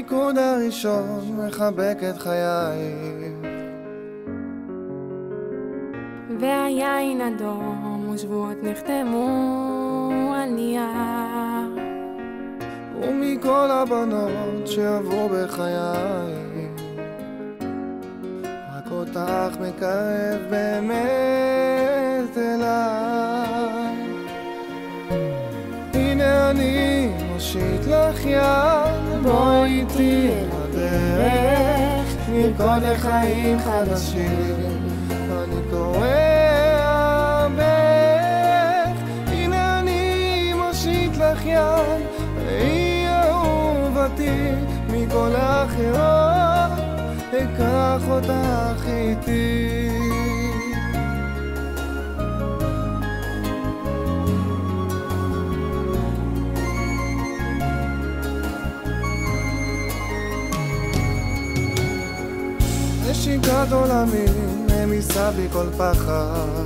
הריקוד הראשון מחבק את חיי, והיין אדום ושבועות נחתמו על נייר, ומכל הבנות שעברו בחיי רק אותך מקרב באמת אליי. הנה אני מושיט לך יד, בואי איתי אל הדרך, נרקוד לחיים חדשים, אני קורא בך. הנה אני מושיט לך יד, ראי אהובתי, מכל האחרות אקח אותך איתי. נשיקת עולמים ממיסה בי כל פחד,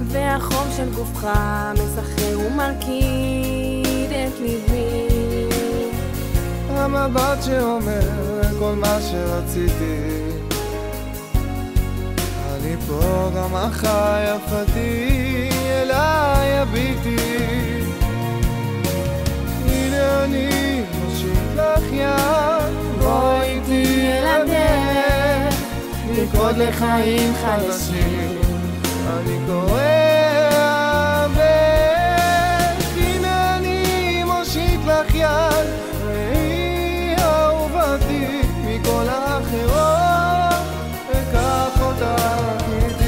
והחום של גופך מסחרר ומרקיד את ליבי, המבט שאומר כל מה שרציתי, אני פה גם אחי יפתי, אליי הביטי. הנה אני מושיט לך יד, בואי איתי אל הדרך, נרקוד לחיים חדשים, אני קורא בך. הנה אני מושיט לך יד, ראי אהובתי, מכל האחרות אקח אותך איתי.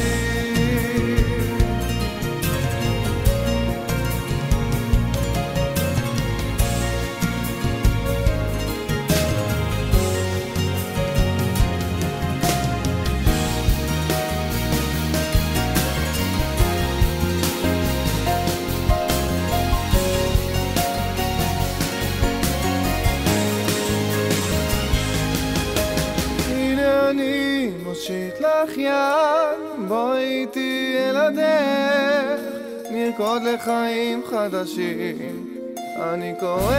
אני מושיט לך יד, בואי איתי אל הדרך, נרקוד לחיים חדשים, אני קורא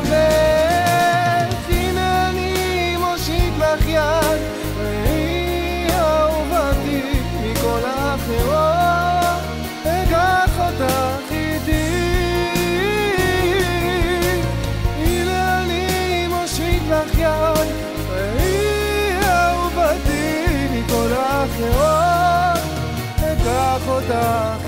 בך. הנה אני מושיט לך יד, ראי אהובתי, מכל האחרות אקח אותך איתי. הנה אני מושיט לך יד, כל האחרות אקח אותך